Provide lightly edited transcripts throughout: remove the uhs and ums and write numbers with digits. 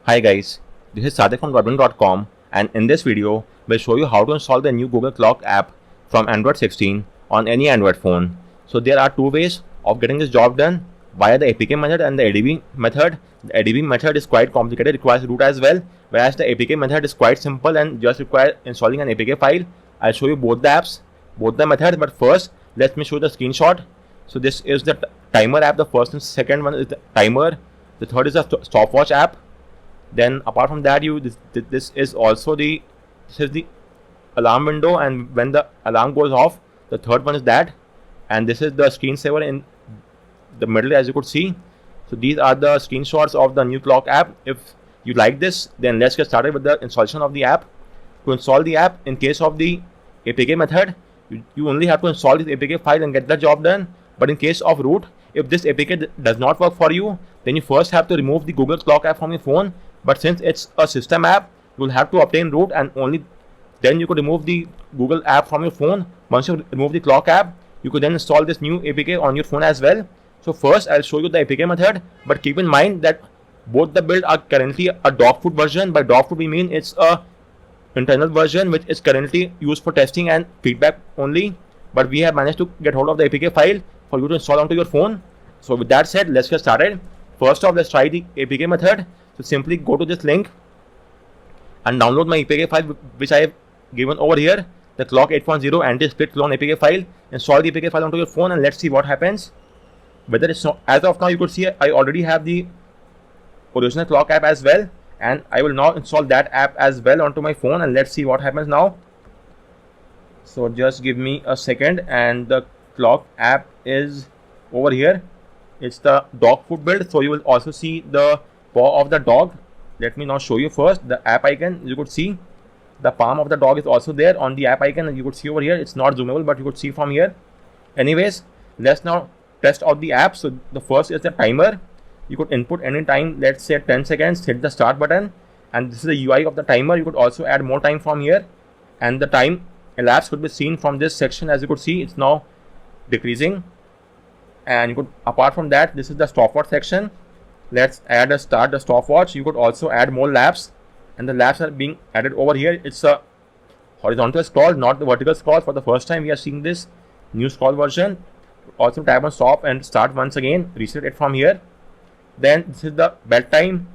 Hi guys, this is Sadik from Godwin.com, and in this video, we'll show you how to install the new Google Clock app from Android 16 on any Android phone. So there are two ways of getting this job done, via the APK method and the ADB method. The ADB method is quite complicated, requires root as well, whereas the APK method is quite simple and just requires installing an APK file. I'll show you both the apps, both the methods, but first let me show the screenshot. So this is the timer app. The first and second one is the timer. The third is the stopwatch app. Then apart from that, this is also the alarm window, and when the alarm goes off, the third one is that, and this is the screensaver in the middle, as you could see. So these are the screenshots of the new clock app. If you like this, then let's get started with the installation of the app. To install the app, in case of the APK method, you only have to install this APK file and get the job done. But in case of root, if this APK does not work for you, then you first have to remove the Google Clock app from your phone. But since it's a system app, you will have to obtain root, and only then you could remove the Google app from your phone. Once you remove the clock app, you could then install this new APK on your phone as well. So first I'll show you the APK method, but keep in mind that both the build are currently a dog food version. By dog food we mean it's a internal version which is currently used for testing and feedback only, but we have managed to get hold of the APK file for you to install onto your phone. So with that said, let's get started. First off, let's try the APK method. So simply go to this link and download my APK file which I have given over here, the Clock 8.0 anti-split clone APK file. Install the APK file onto your phone and let's see what happens. Whether it's not, as of now you could see I already have the original clock app as well, and I will now install that app as well onto my phone, and let's see what happens now. So just give me a second, and the clock app is over here. It's the dog food build, so you will also see the paw of the dog. Let me now show you first the app icon. You could see the palm of the dog is also there on the app icon, and you could see over here. It's not zoomable, but you could see from here. Anyways, let's now test out the app. So the first is the timer. You could input any time, let's say 10 seconds, hit the start button, and this is the UI of the timer. You could also add more time from here, and the time elapsed could be seen from this section. As you could see, it's now decreasing. And you could, apart from that, this is the stopwatch section. Let's add a start the stopwatch. You could also add more laps, and the laps are being added over here. It's a horizontal scroll, not the vertical scroll. For the first time we are seeing this new scroll version. Also tap on stop and start once again, reset it from here. Then this is the bedtime,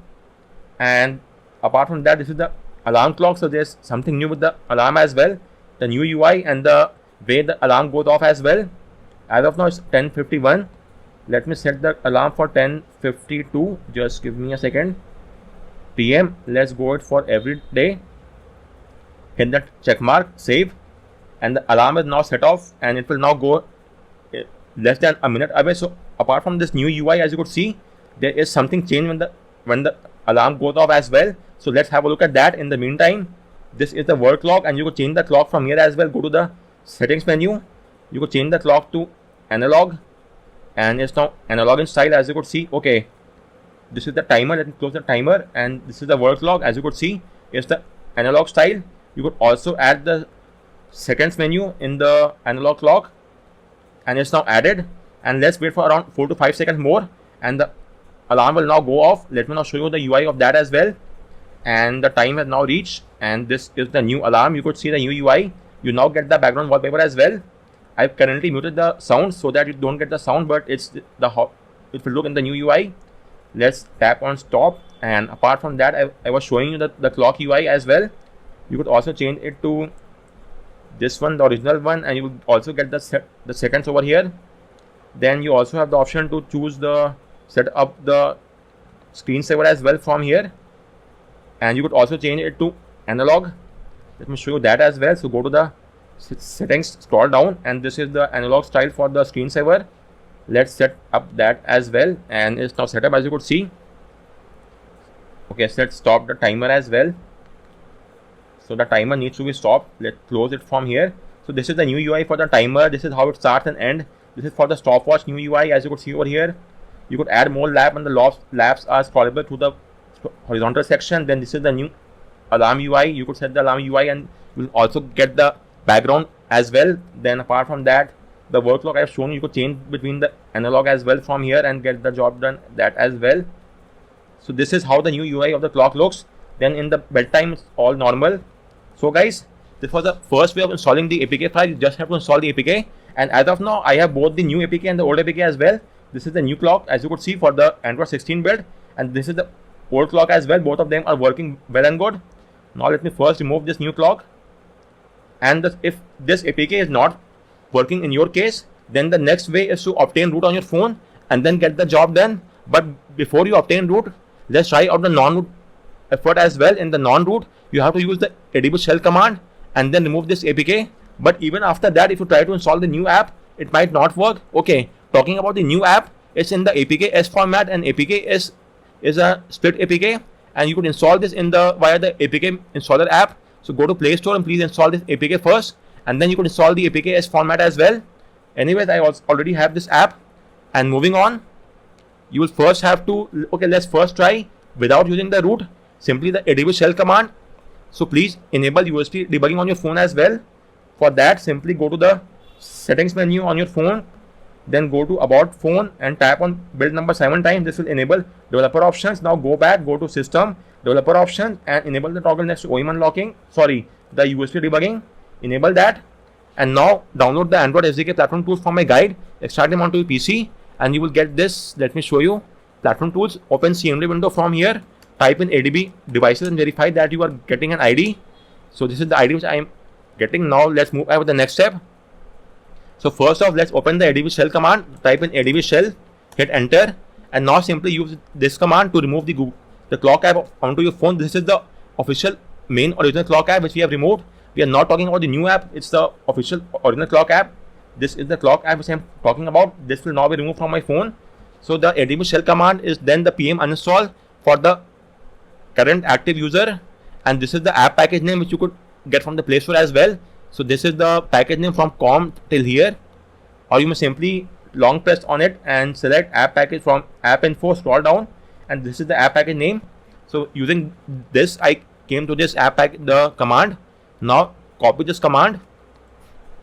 and apart from that, this is the alarm clock. So there's something new with the alarm as well, the new UI and the way the alarm goes off as well. As of now it's 10:51. Let me set the alarm for 10:52. Just give me a second. PM. Let's go it for every day. Hit that check mark, save, and the alarm is now set off, and it will now go less than a minute away. So apart from this new UI, as you could see, there is something changed when the alarm goes off as well. So let's have a look at that. In the meantime, this is the world clock, and you could change the clock from here as well. Go to the settings menu. You could change the clock to analog, and it's now analog in style, as you could see. Okay, this is the timer. Let me close the timer, and this is the world clock. As you could see, it's the analog style. You could also add the seconds menu in the analog clock, and it's now added. And let's wait for around 4 to 5 seconds more, and the alarm will now go off. Let me now show you the UI of that as well. And the time has now reached, and this is the new alarm. You could see the new UI. You now get the background wallpaper as well. I've currently muted the sound so that you don't get the sound, but it's it will look in the new UI. Let's tap on stop, and apart from that, I was showing you the clock UI as well. You could also change it to this one, the original one, and you will also get the seconds over here. Then you also have the option to choose the set up the screensaver as well from here, and you could also change it to analog. Let me show you that as well. So go to the settings, scroll down, and this is the analog style for the screensaver. Let's set up that as well, and it's now set up, as you could see. Okay, so let's stop the timer as well. So the timer needs to be stopped. Let's close it from here. So this is the new UI for the timer. This is how it starts and ends. This is for the stopwatch new UI, as you could see over here. You could add more lap, and the laps are scrollable to the horizontal section. Then this is the new alarm UI. You could set the alarm UI, and you will also get the background as well. Then apart from that, the world clock I have shown you could change between the analog as well from here and get the job done that as well. So this is how the new UI of the clock looks. Then in the bedtime, it's all normal. So guys, this was the first way of installing the APK file. You just have to install the APK. And as of now, I have both the new APK and the old APK as well. This is the new clock, as you could see, for the Android 16 build. And this is the old clock as well. Both of them are working well and good. Now let me first remove this new clock. And if this APK is not working in your case, then the next way is to obtain root on your phone and then get the job done. But before you obtain root, let's try out the non-root effort as well. In the non-root, you have to use the ADB shell command and then remove this APK. But even after that, if you try to install the new app, it might not work. Okay, talking about the new app, it's in the APK-S format, and APK-S is a split APK, and you could install this via the APK installer app. So go to Play Store and please install this APK first, and then you could install the APK-S format as well. Anyways, I already have this app. And moving on, you will first have to, okay, let's first try without using the root, simply the ADB shell command. So please enable USB debugging on your phone as well. For that, simply go to the settings menu on your phone, then go to about phone and tap on build number 7 times. This will enable developer options. Now go back, go to system, developer options, and enable the toggle next to OEM unlocking, the USB debugging, enable that. And now download the Android SDK platform tools from my guide, extract them onto your PC, and you will get this. Let me show you. Platform tools, open CMD window from here, type in ADB devices and verify that you are getting an ID. So this is the ID which I am getting. Now let's move ahead with the next step. So first off, let's open the ADB shell command, type in ADB shell, hit enter, and now simply use this command to remove the clock app onto your phone. This is the official main original clock app which we have removed. We are not talking about the new app, it's the official original clock app. This is the clock app which I am talking about. This will now be removed from my phone. So the ADB shell command is then the PM uninstall for the current active user, and this is the app package name which you could get from the Play Store as well. So this is the package name from com till here, or you may simply long press on it and select app package from app info, scroll down, and this is the app package name. So using this, I came to this app package, the command. Now copy this command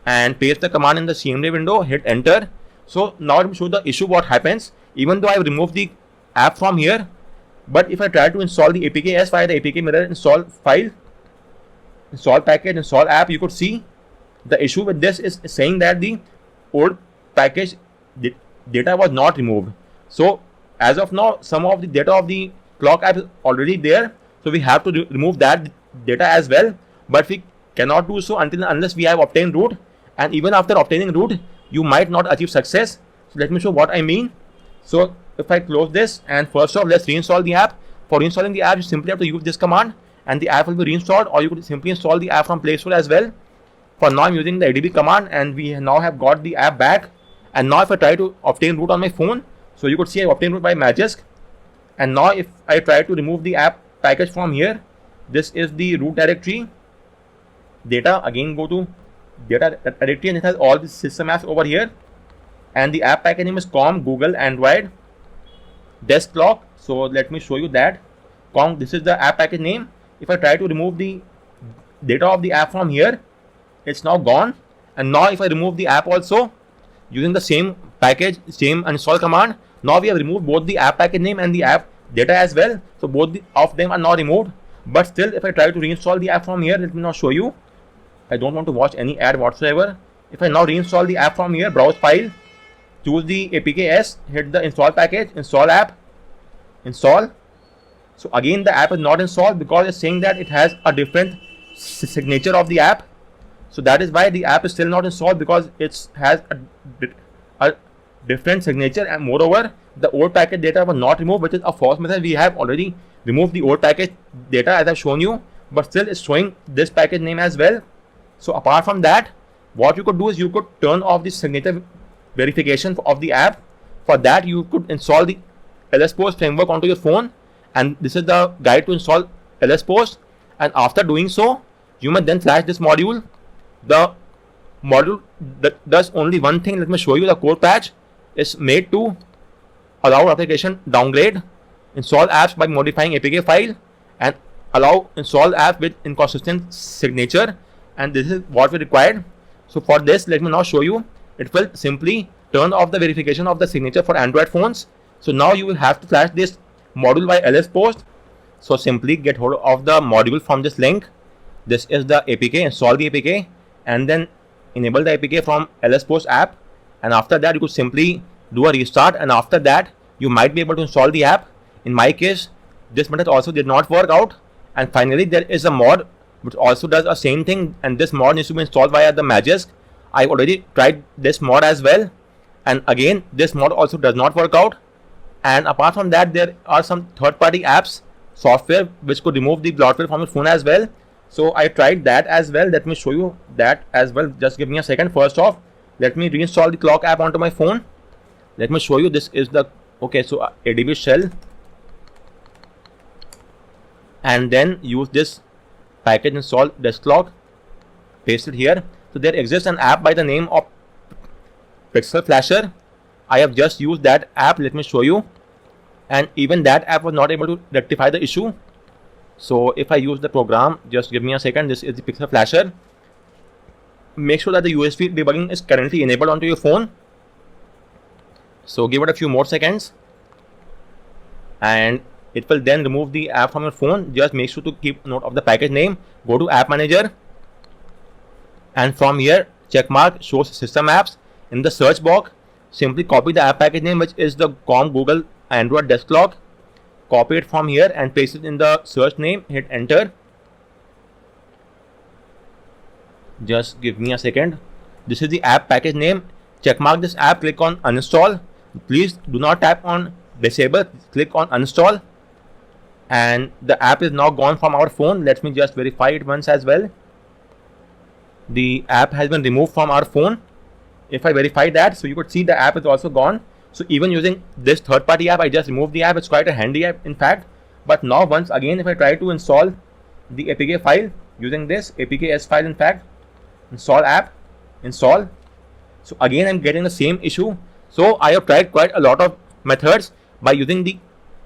and paste the command in the CMD window, hit enter. So now let me show the issue what happens. Even though I have removed the app from here, but if I try to install the APK-S via the APK mirror install file, install package, install app, you could see the issue with this is saying that the old package data was not removed. So as of now, some of the data of the clock app is already there, so we have to remove that data as well. But we cannot do so unless we have obtained root, and even after obtaining root, you might not achieve success. So let me show what I mean. So if I close this, and first off, let's reinstall the app. For reinstalling the app, you simply have to use this command and the app will be reinstalled, or you could simply install the app from Play Store as well. For now, I'm using the ADB command, and we now have got the app back. And now if I try to obtain root on my phone, so you could see I obtained root by Magisk. And now if I try to remove the app package from here, this is the root directory. Data, again go to data directory, and it has all the system apps over here. And the app package name is com Google Android Desk Clock. So let me show you that. This is the app package name. If I try to remove the data of the app from here, it's now gone. And now if I remove the app also using the same package, same uninstall command, now we have removed both the app package name and the app data as well. So both of them are now removed. But still, if I try to reinstall the app from here, let me now show you. I don't want to watch any ad whatsoever. If I now reinstall the app from here, browse file, choose the APK-S, hit the install package, install app, install. So again, the app is not installed because it's saying that it has a different signature of the app. So that is why the app is still not installed, because it has a different signature, and moreover, the old package data was not removed, which is a false method. We have already removed the old package data as I've shown you, but still it's showing this package name as well. So apart from that, what you could do is you could turn off the signature verification of the app. For that, you could install the LSPost framework onto your phone, and this is the guide to install LSPost. And after doing so, you may then flash this module. The module that does only one thing. Let me show you. The code patch is made to allow application downgrade, install apps by modifying APK file, and allow install app with inconsistent signature. And this is what we required. So for this, let me now show you. It will simply turn off the verification of the signature for Android phones. So now you will have to flash this module by LSPost. So simply get hold of the module from this link. This is the APK. Install the APK and then enable the APK from LSPost app. And after that, you could simply do a restart, and after that you might be able to install the app. In my case, this method also did not work out. And finally, there is a mod which also does the same thing, and this mod needs to be installed via the Magisk. I already tried this mod as well, and again this mod also does not work out. And apart from that, there are some third-party apps, software which could remove the bloatware from your phone as well. So I tried that as well. Let me show you that as well. Just give me a second. First off, let me reinstall the clock app onto my phone. Let me show you. This is the so ADB shell, and then use this package install Deskclock, paste it here. So there exists an app by the name of Pixel Flasher. I have just used that app. Let me show you. And even that app was not able to rectify the issue. So if I use the program, just give me a second. This is the Pixel Flasher. Make sure that the USB debugging is currently enabled onto your phone. So give it a few more seconds, and it will then remove the app from your phone. Just make sure to keep note of the package name. Go to App Manager, and from here checkmark shows system apps. In the search box, simply copy the app package name, which is the COM Google Android Deskclock. Copy it from here and paste it in the search name. Hit enter. Just give me a second. This is the app package name. Checkmark this app, click on uninstall. Please do not tap on disable, click on uninstall, and the app is now gone from our phone. Let me just verify it once as well. The app has been removed from our phone. If I verify that, so you could see the app is also gone. So even using this third-party app, I just removed the app. It's quite a handy app in fact. But now once again, if I try to install the APK file using this APK-S file, in fact, install app, install. So again, I'm getting the same issue. So I have tried quite a lot of methods by using the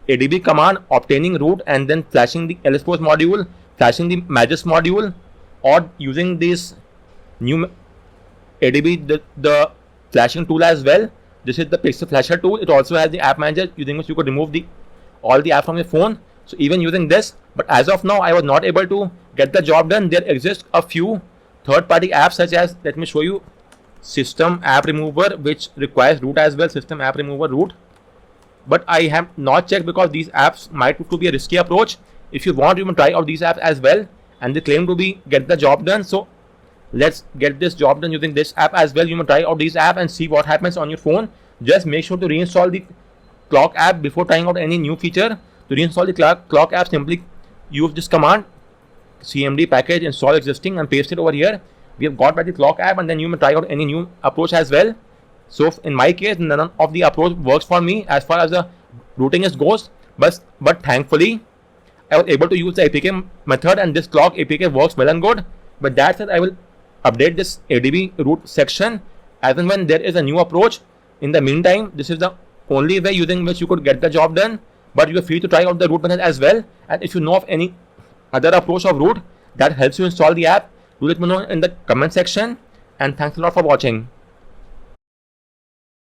ADB command, obtaining root, and then flashing the LSPost module, flashing the Magisk module, or using this new ADB, the flashing tool as well. This is the Pixel Flasher tool. It also has the app manager using which you could remove all the app from your phone. So even using this, but as of now, I was not able to get the job done. There exist a few third-party apps such as, let me show you, System App Remover, which requires root as well. System App Remover root. But I have not checked because these apps might prove to be a risky approach. If you want, you can try out these apps as well, and they claim to be get the job done. So let's get this job done using this app as well. You may try out these app and see what happens on your phone. Just make sure to reinstall the clock app before trying out any new feature. To reinstall the clock app, simply use this command, cmd package install existing, and paste it over here. We have got by the clock app, and then you may try out any new approach as well. So in my case, none of the approach works for me as far as the routing goes. But thankfully, I was able to use the APK method, and this clock APK works well and good. But that said, I will update this ADB root section as and when there is a new approach. In the meantime, this is the only way using which you could get the job done. But you are free to try out the root method as well. And if you know of any other approach of root that helps you install the app, do let me know in the comment section. And thanks a lot for watching.